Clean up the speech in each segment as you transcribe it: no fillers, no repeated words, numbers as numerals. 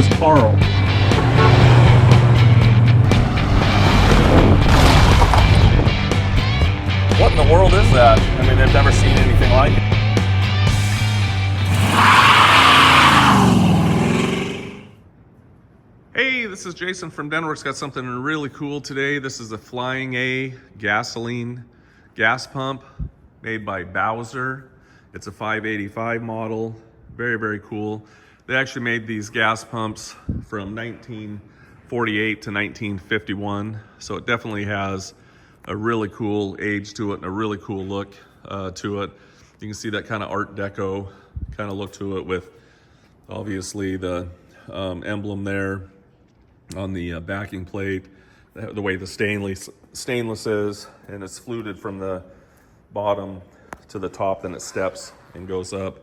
says Carl. What in the world is that? I mean, they've never seen anything like it. Hey, this is Jason from Denwerks. Got something really cool today. This is a Flying A gasoline gas pump made by Bowser. It's a 585 model. Very, very cool. They actually made these gas pumps from 1948 to 1951. So it definitely has a really cool age to it and a really cool look to it. You can see that kind of Art Deco kind of look to it with obviously the emblem there on the backing plate, the way the stainless is, and it's fluted from the bottom to the top, then it steps and goes up.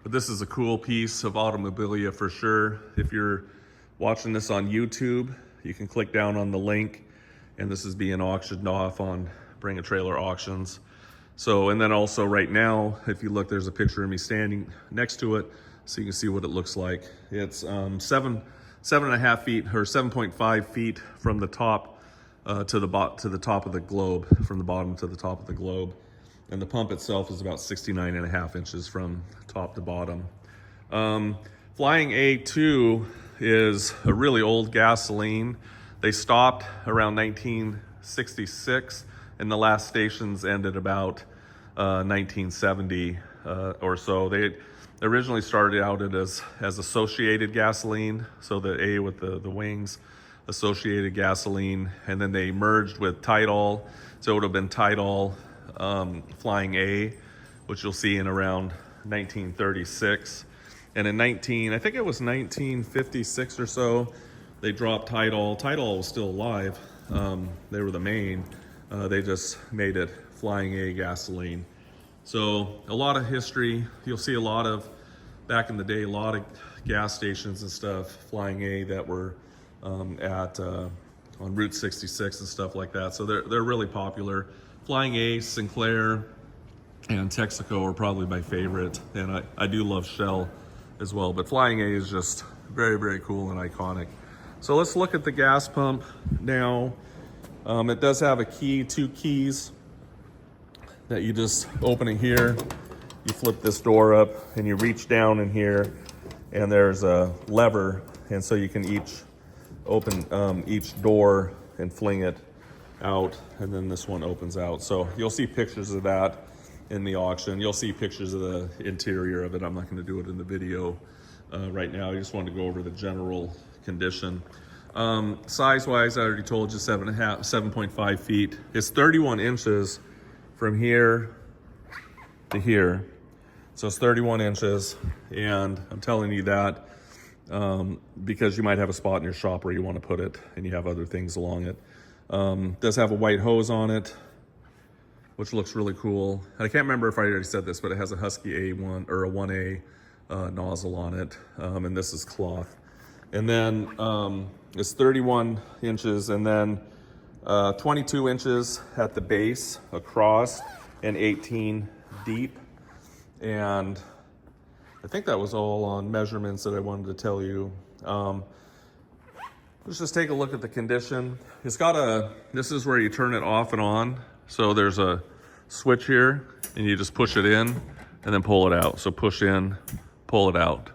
But this is a cool piece of automobilia for sure. If you're watching this on YouTube, you can click down on the link, and this is being auctioned off on Bring a Trailer Auctions. So, and then also right now, if you look, there's a picture of me standing next to it, so you can see what it looks like. It's 7.5 feet or 7.5 feet from the top to the top of the globe, from the bottom to the top of the globe. And the pump itself is about 69.5 inches from top to bottom. Flying A2 is a really old gasoline. They stopped around 1966, and the last stations ended about 1970 or so. They originally started out as associated gasoline, so the A with the wings, associated gasoline, and then they merged with Tidal, so it would have been Tidal Flying A, which you'll see in around 1936. And in I think it was 1956 or so, they dropped Tidal. Tidal was still alive. They were the main. They just made it Flying A gasoline. So a lot of history. You'll see a lot of, back in the day, a lot of gas stations and stuff, Flying A, that were on Route 66 and stuff like that. So they're really popular. Flying A, Sinclair, and Texaco are probably my favorite. And I do love Shell as well. But Flying A is just very, very cool and iconic. So let's look at the gas pump now. It does have a key, 2 keys that you just open it here. You flip this door up and you reach down in here, and there's a lever, and so you can each open each door and fling it out, and then this one opens out. So you'll see pictures of that in the auction. You'll see pictures of the interior of it. I'm not going to do it in the video right now. I just wanted to go over the general condition. Size-wise, I already told you 7.5 feet. It's 31 inches from here to here. So it's 31 inches, and I'm telling you that because you might have a spot in your shop where you want to put it and you have other things along it. Does have a white hose on it, which looks really cool. I can't remember if I already said this, but it has a Husky A1 or a 1A nozzle on it, and this is cloth. And then it's 31 inches, and then 22 inches at the base across, and 18 deep. And I think that was all on measurements that I wanted to tell you. Let's just take a look at the condition. It's got this is where you turn it off and on. So there's a switch here, and you just push it in and then pull it out. So push in, pull it out.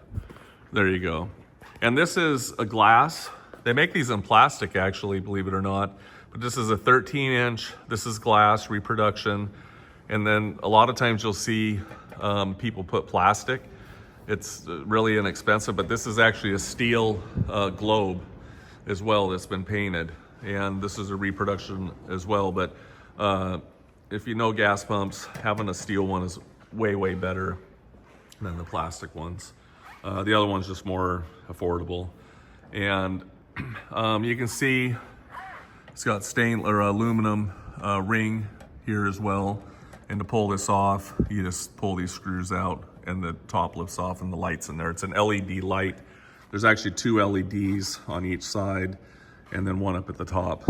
There you go. And this is a glass. They make these in plastic, actually, believe it or not. But this is a 13-inch. This is glass reproduction. And then a lot of times you'll see people put plastic. It's really inexpensive, but this is actually a steel globe as well that's been painted. And this is a reproduction as well. But if you know gas pumps, having a steel one is way, way better than the plastic ones. The other one's just more affordable. And you can see it's got stainless or aluminum ring here as well. And to pull this off, you just pull these screws out and the top lifts off and the light's in there. It's an LED light. There's actually 2 LEDs on each side and then one up at the top.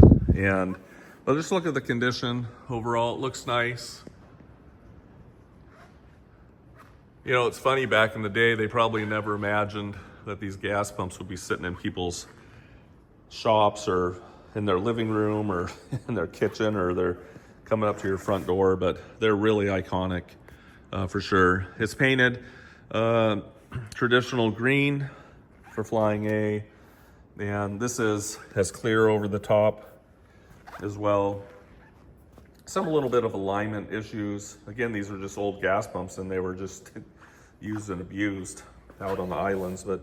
But just look at the condition overall. It looks nice. You know, it's funny, back in the day, they probably never imagined that these gas pumps would be sitting in people's shops or in their living room or in their kitchen, or they're coming up to your front door, but they're really iconic for sure. It's painted traditional green for Flying A, and this has clear over the top as well. Some little bit of alignment issues. Again, these are just old gas pumps and they were just used and abused out on the islands, but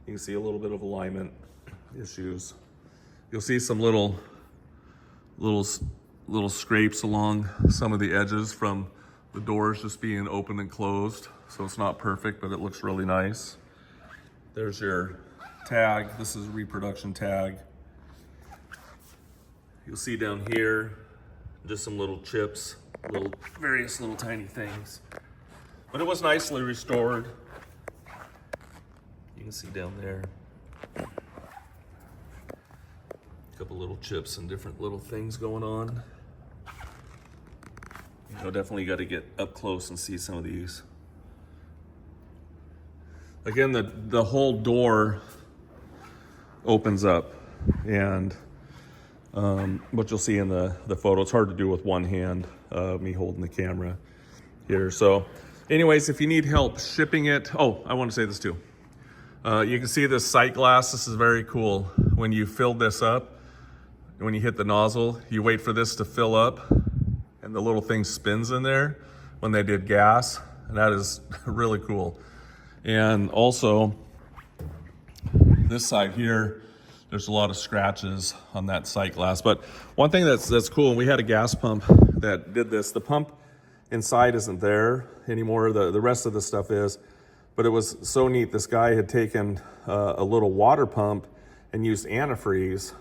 you can see a little bit of alignment issues. You'll see some little scrapes along some of the edges from the doors just being open and closed. So it's not perfect, but it looks really nice. There's your tag. This is a reproduction tag. You'll see down here, just some little chips, various little tiny things. But it was nicely restored. You can see down there. A couple little chips and different little things going on. You know, definitely got to get up close and see some of these. Again, the whole door opens up, and what you'll see in the photo, it's hard to do with one hand, me holding the camera here. So anyways, if you need help shipping it, oh, I want to say this too. You can see this sight glass. This is very cool. When you fill this up, when you hit the nozzle, you wait for this to fill up and the little thing spins in there when they did gas. And that is really cool. And also this side here, there's a lot of scratches on that sight glass. But one thing that's cool, and we had a gas pump that did this. The pump inside isn't there anymore. The rest of the stuff is. But it was so neat. This guy had taken a little water pump and used antifreeze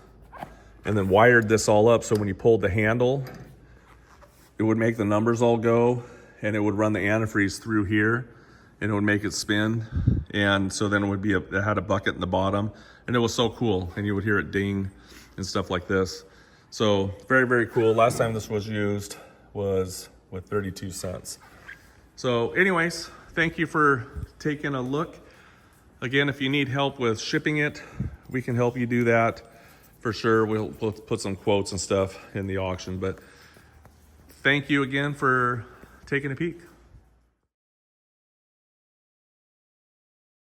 and then wired this all up. So when you pulled the handle, it would make the numbers all go, and it would run the antifreeze through here, and it would make it spin. And so then it would be it had a bucket in the bottom, and it was so cool. And you would hear it ding and stuff like this. So very, very cool. Last time this was used was with 32 cents. So anyways, thank you for taking a look. Again, if you need help with shipping it, we can help you do that for sure. We'll put some quotes and stuff in the auction, but thank you again for taking a peek.